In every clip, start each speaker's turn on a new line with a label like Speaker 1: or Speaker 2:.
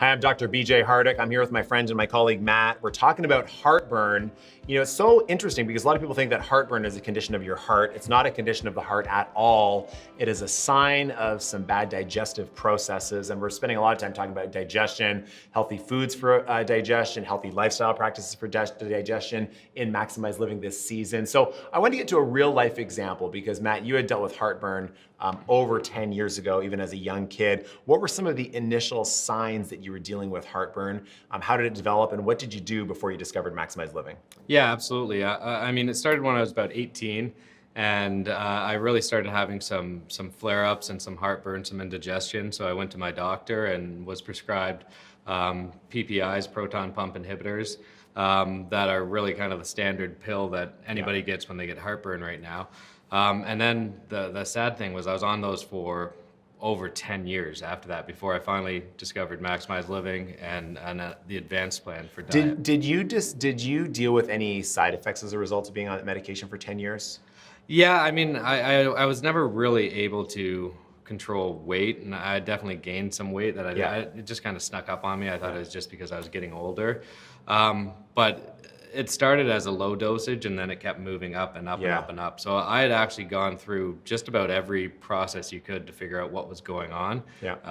Speaker 1: Hi, I'm Dr. BJ Hardick. I'm here with my friend and my colleague Matt. We're talking about heartburn. You know, it's so interesting because a lot of people think that heartburn is a condition of your heart. It's not a condition of the heart at all. It is a sign of some bad digestive processes. And we're spending a lot of time talking about digestion, healthy foods for digestion, healthy lifestyle practices for digestion in Maximize Living this season. So I want to get to a real life example because Matt, you had dealt with heartburn over 10 years ago, even as a young kid. What were some of the initial signs that you were dealing with heartburn? How did it develop and what did you do before you discovered Maximize Living?
Speaker 2: Yeah, absolutely. I mean, it started when I was about 18 and I really started having some flare-ups and some heartburn, some indigestion. So I went to my doctor and was prescribed PPIs, proton pump inhibitors, that are really kind of the standard pill that anybody gets when they get heartburn right now. And then the sad thing was I was on those for over 10 years after that before I finally discovered Maximize Living and the advanced plan for diet.
Speaker 1: Did you deal with any side effects as a result of being on that medication for 10 years?
Speaker 2: Yeah, I mean, I was never really able to control weight, and I definitely gained some weight that it just kind of snuck up on me. I thought it was just because I was getting older. But it started as a low dosage and then it kept moving up and up and up and up. So I had actually gone through just about every process you could to figure out what was going on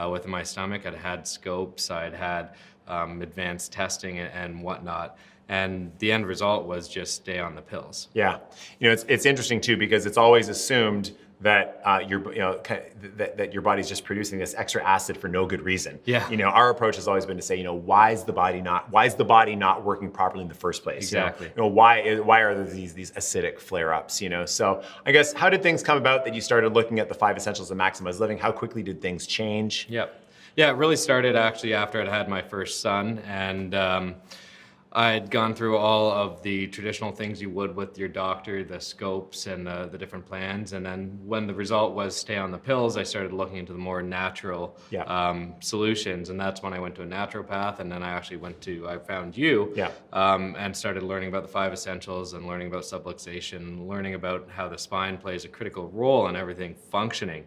Speaker 2: with my stomach. I'd had scopes, I'd had advanced testing and whatnot. And the end result was just stay on the pills.
Speaker 1: Yeah, you know, it's interesting too because it's always assumed that that your body's just producing this extra acid for no good reason.
Speaker 2: Yeah.
Speaker 1: You know, our approach has always been to say, you know, why is the body not working properly in the first place?
Speaker 2: Exactly.
Speaker 1: You know, why are there these acidic flare-ups? You know, so I guess how did things come about that you started looking at the 5 essentials of Maximize Living? How quickly did things change?
Speaker 2: Yep. Yeah, it really started actually after I'd had my first son, and I had gone through all of the traditional things you would with your doctor, the scopes and the different plans. And then when the result was stay on the pills, I started looking into the more natural solutions. And that's when I went to a naturopath. And then I found you and started learning about the 5 essentials and learning about subluxation, learning about how the spine plays a critical role in everything functioning.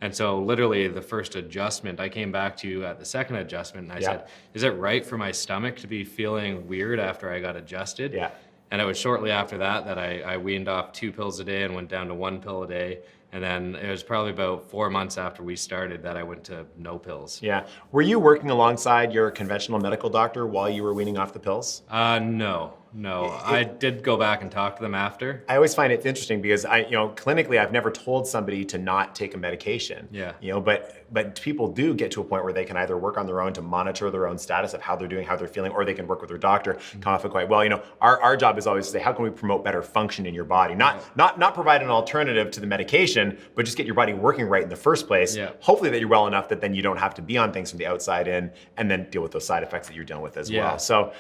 Speaker 2: And so literally the first adjustment, I came back to you at the second adjustment and I said, is it right for my stomach to be feeling weird after I got adjusted?
Speaker 1: Yeah.
Speaker 2: And it was shortly after that I weaned off 2 pills a day and went down to 1 pill a day. And then it was probably about 4 months after we started that I went to no pills.
Speaker 1: Yeah. Were you working alongside your conventional medical doctor while you were weaning off the pills?
Speaker 2: No. I did go back and talk to them after.
Speaker 1: I always find it interesting because clinically, I've never told somebody to not take a medication.
Speaker 2: Yeah.
Speaker 1: You know, but people do get to a point where they can either work on their own to monitor their own status of how they're doing, how they're feeling, or they can work with their doctor, come off it quite well. You know, our job is always to say, how can we promote better function in your body? Not provide an alternative to the medication, but just get your body working right in the first place.
Speaker 2: Yeah.
Speaker 1: Hopefully that you're well enough that then you don't have to be on things from the outside in, and then deal with those side effects that you're dealing with as well. So,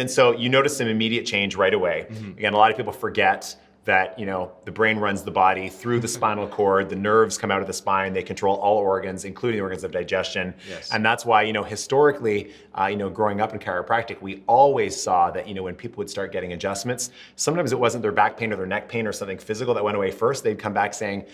Speaker 1: so you notice some immediate change right away. Again, a lot of people forget that, you know, the brain runs the body through the spinal cord, the nerves come out of the spine, they control all organs, including the organs of digestion.
Speaker 2: Yes.
Speaker 1: And that's why, you know, historically, growing up in chiropractic, we always saw that, you know, when people would start getting adjustments, sometimes it wasn't their back pain or their neck pain or something physical that went away first. They'd come back saying,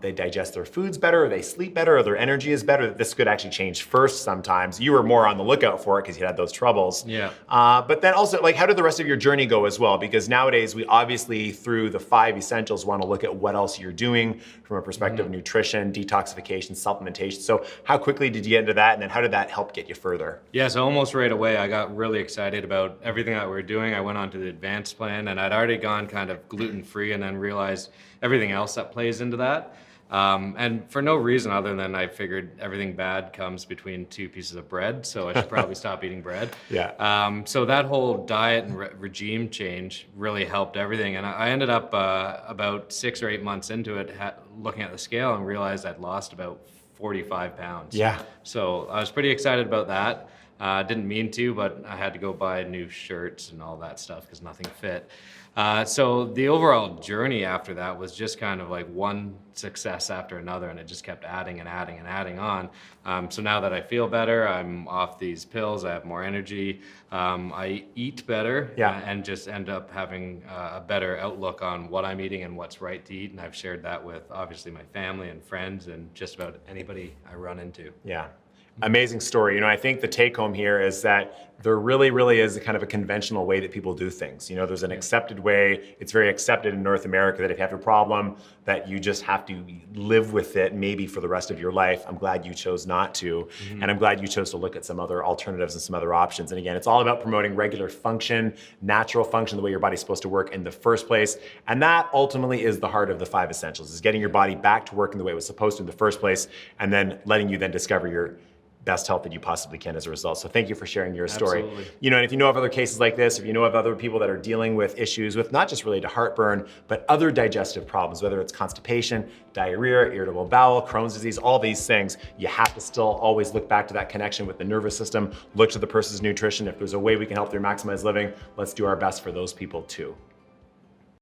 Speaker 1: they digest their foods better, or they sleep better, or their energy is better. This could actually change first sometimes. You were more on the lookout for it because you had those troubles.
Speaker 2: Yeah.
Speaker 1: But then also, like, how did the rest of your journey go as well? Because nowadays, we obviously, through the 5 essentials, want to look at what else you're doing from a perspective of nutrition, detoxification, supplementation. So how quickly did you get into that? And then how did that help get you further?
Speaker 2: Yeah, so almost right away, I got really excited about everything that we were doing. I went on to the advanced plan, and I'd already gone kind of gluten-free and then realized everything else that plays into that. And for no reason other than I figured everything bad comes between 2 pieces of bread, so I should probably stop eating bread.
Speaker 1: Yeah.
Speaker 2: So that whole diet and regime change really helped everything. And I ended up about 6 or 8 months into it, looking at the scale and realized I'd lost about 45 pounds.
Speaker 1: Yeah.
Speaker 2: So I was pretty excited about that. Didn't mean to, but I had to go buy new shirts and all that stuff because nothing fit. So the overall journey after that was just kind of like one success after another, and it just kept adding and adding and adding on. So now that I feel better, I'm off these pills, I have more energy, I eat better, and just end up having a better outlook on what I'm eating and what's right to eat. And I've shared that with obviously my family and friends and just about anybody I run into.
Speaker 1: Yeah. Amazing story. You know, I think the take home here is that there really is a kind of a conventional way that people do things. You know, there's an accepted way. It's very accepted in North America that if you have a problem, that you just have to live with it maybe for the rest of your life. I'm glad you chose not to. And I'm glad you chose to look at some other alternatives and some other options. And again, it's all about promoting regular function, natural function, the way your body's supposed to work in the first place. And that ultimately is the heart of the 5 essentials, is getting your body back to working the way it was supposed to in the first place, and then letting you then discover your best health that you possibly can as a result. So thank you for sharing your story.
Speaker 2: Absolutely.
Speaker 1: You know, and if you know of other cases like this, if you know of other people that are dealing with issues with not just related to heartburn, but other digestive problems, whether it's constipation, diarrhea, irritable bowel, Crohn's disease, all these things, you have to still always look back to that connection with the nervous system, look to the person's nutrition. If there's a way we can help them maximize living, let's do our best for those people too.